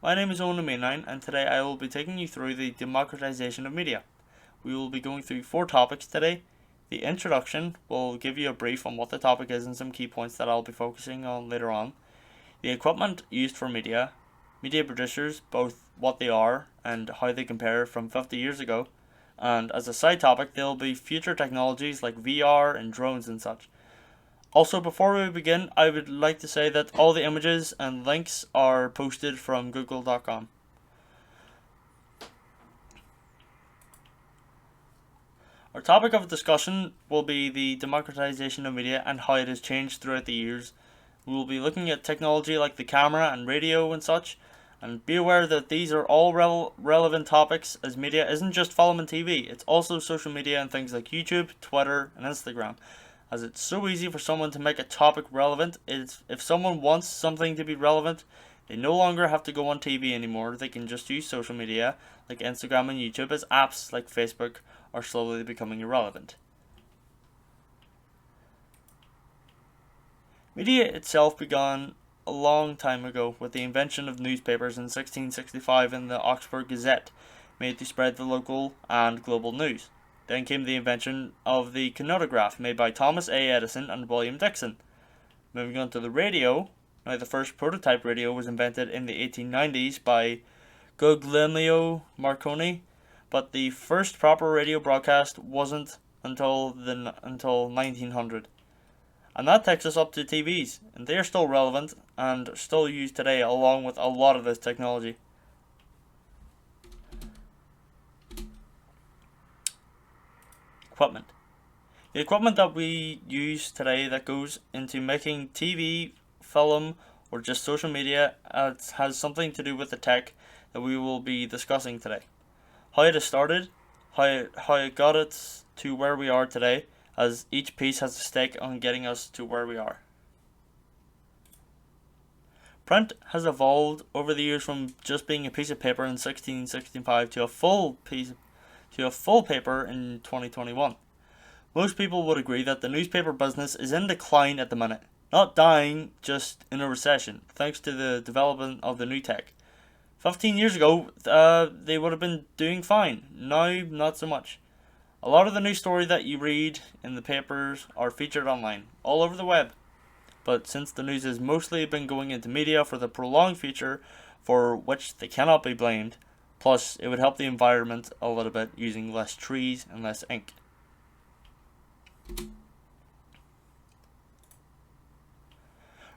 My name is Owen Mainline, and today I will be taking you through the democratization of media. We will be going through 4 topics today. The introduction will give you a brief on what the topic is and some key points that I'll be focusing on later on. The equipment used for media producers, both what they are and how they compare from 50 years ago, and as a side topic there will be future technologies like VR and drones and such. Also, before we begin, I would like to say that all the images and links are posted from google.com. Our topic of discussion will be the democratization of media and how it has changed throughout the years. We will be looking at technology like the camera and radio and such, and be aware that these are all relevant topics, as media isn't just film and TV, it's also social media and things like YouTube, Twitter and Instagram. As it's so easy for someone to make a topic relevant, if someone wants something to be relevant, they no longer have to go on TV anymore. They can just use social media like Instagram and YouTube, as apps like Facebook are slowly becoming irrelevant. Media itself began a long time ago with the invention of newspapers in 1665 in the Oxford Gazette, made to spread the local and global news. Then came the invention of the kinetograph, made by Thomas A. Edison and William Dixon. Moving on to the radio. Now, the first prototype radio was invented in the 1890s by Guglielmo Marconi, but the first proper radio broadcast wasn't until 1900. And that takes us up to TVs, and they are still relevant and still used today along with a lot of this technology. Equipment. The equipment that we use today that goes into making TV, film, or just social media has something to do with the tech that we will be discussing today. How it has started, how it got it to where we are today, as each piece has a stake on getting us to where we are. Print has evolved over the years from just being a piece of paper in 1665 to a full paper in 2021. Most people would agree that the newspaper business is in decline at the minute, not dying, just in a recession, thanks to the development of the new tech. 15 years ago, they would have been doing fine. Now, not so much. A lot of the news stories that you read in the papers are featured online, all over the web. But since the news has mostly been going into media for the prolonged future, for which they cannot be blamed, plus it would help the environment a little bit using less trees and less ink.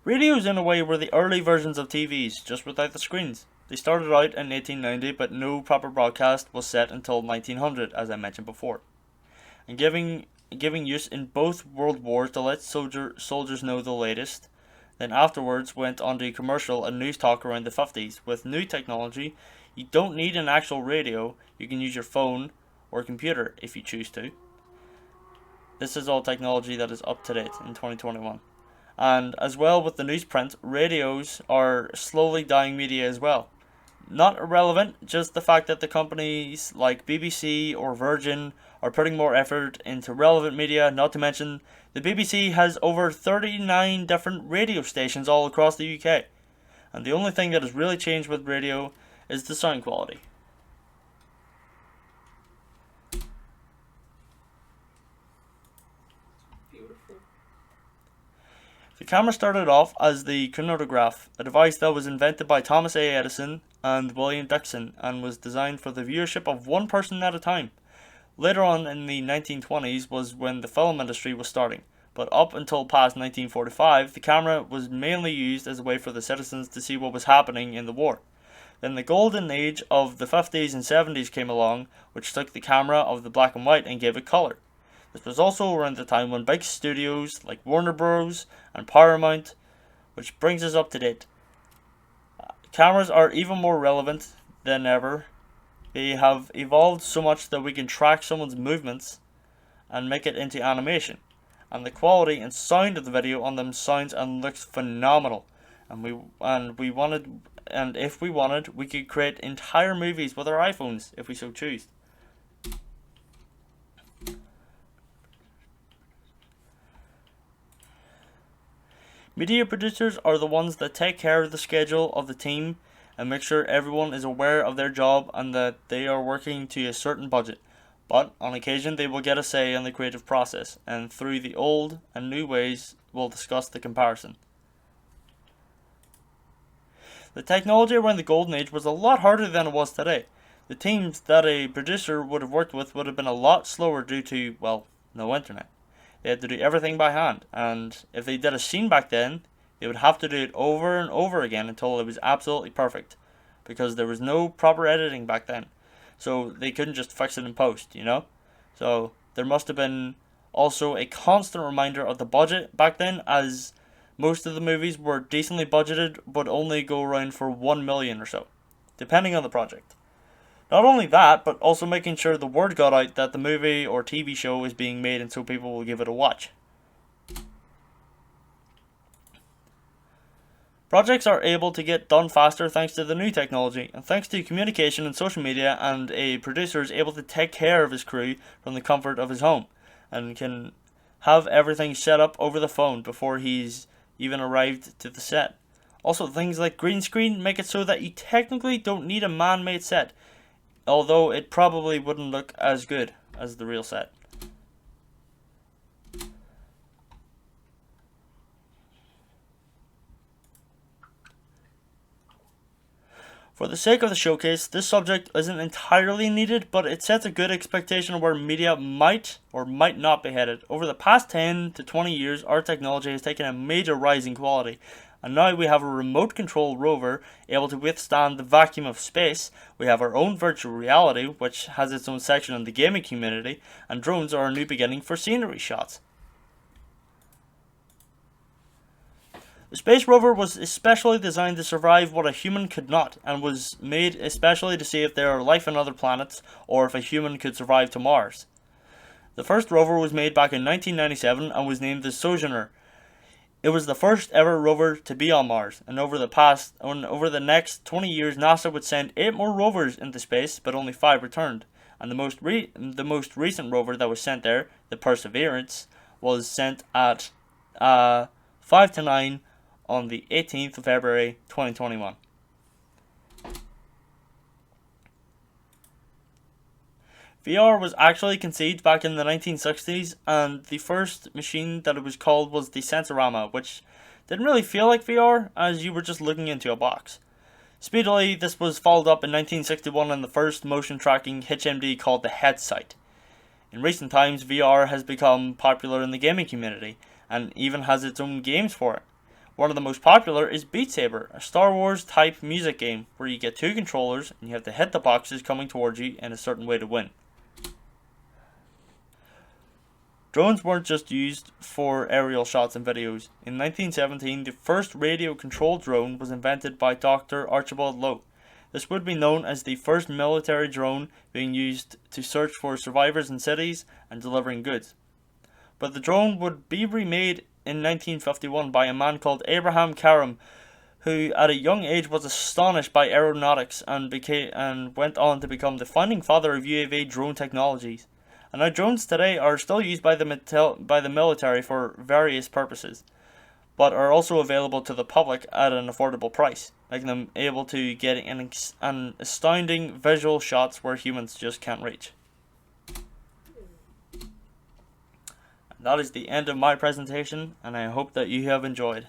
Radios in a way were the early versions of TVs, just without the screens. They started out in 1890, but no proper broadcast was set until 1900, as I mentioned before, and giving use in both world wars to let soldiers know the latest. Then afterwards went on to commercial and news talk around the 50s. With new technology, you don't need an actual radio, you can use your phone or computer if you choose to. This is all technology that is up to date in 2021. And as well with the newsprint, radios are slowly dying media as well. Not irrelevant, just the fact that the companies like BBC or Virgin are putting more effort into relevant media, not to mention the BBC has over 39 different radio stations all across the UK. And the only thing that has really changed with radio is the sound quality. The camera started off as the kinetograph, a device that was invented by Thomas A. Edison and William Dixon and was designed for the viewership of one person at a time. Later on in the 1920s was when the film industry was starting, but up until past 1945 the camera was mainly used as a way for the citizens to see what was happening in the war. Then the golden age of the 50s and 70s came along, which took the camera of the black and white and gave it colour. This was also around the time when big studios like Warner Bros. And Paramount, which brings us up to date. Cameras are even more relevant than ever. They have evolved so much that we can track someone's movements and make it into animation. And the quality and sound of the video on them sounds and looks phenomenal. And if we wanted, we could create entire movies with our iPhones if we so choose. Media producers are the ones that take care of the schedule of the team and make sure everyone is aware of their job and that they are working to a certain budget. But on occasion they will get a say in the creative process, and through the old and new ways we'll discuss the comparison. The technology around the golden age was a lot harder than it was today. The teams that a producer would have worked with would have been a lot slower due to, well, no internet. They had to do everything by hand, and if they did a scene back then, they would have to do it over and over again until it was absolutely perfect, because there was no proper editing back then. So they couldn't just fix it in post, you know? So there must have been also a constant reminder of the budget back then, as most of the movies were decently budgeted but only go around for 1 million or so, depending on the project. Not only that, but also making sure the word got out that the movie or TV show is being made, and so people will give it a watch. Projects are able to get done faster thanks to the new technology, and thanks to communication and social media, and a producer is able to take care of his crew from the comfort of his home, and can have everything set up over the phone before he's even arrived to the set. Also, things like green screen make it so that you technically don't need a man-made set, although it probably wouldn't look as good as the real set. For the sake of the showcase, this subject isn't entirely needed, but it sets a good expectation of where media might or might not be headed. Over the past 10 to 20 years, our technology has taken a major rise in quality, and now we have a remote control rover able to withstand the vacuum of space. We have our own virtual reality, which has its own section in the gaming community, and drones are a new beginning for scenery shots. The space rover was especially designed to survive what a human could not, and was made especially to see if there are life on other planets, or if a human could survive to Mars. The first rover was made back in 1997 and was named the Sojourner. It was the first ever rover to be on Mars, and over the next 20 years NASA would send 8 more rovers into space, but only 5 returned. And the most recent rover that was sent there, the Perseverance, was sent at 5 to 9 on the 18th of February 2021. VR was actually conceived back in the 1960s, and the first machine that it was called was the Sensorama, which didn't really feel like VR, as you were just looking into a box. Speedily, this was followed up in 1961 in the first motion tracking HMD called the Headsight. In recent times, VR has become popular in the gaming community, and even has its own games for it. One of the most popular is Beat Saber, a Star Wars type music game where you get 2 controllers and you have to hit the boxes coming towards you in a certain way to win. Drones weren't just used for aerial shots and videos. In 1917, the first radio-controlled drone was invented by Dr. Archibald Lowe. This would be known as the first military drone, being used to search for survivors in cities and delivering goods. But the drone would be remade in 1951 by a man called Abraham Karam, who at a young age was astonished by aeronautics and went on to become the founding father of UAV drone technologies. And now drones today are still used by the military for various purposes, but are also available to the public at an affordable price, making them able to get an astounding visual shots where humans just can't reach. That is the end of my presentation, and I hope that you have enjoyed.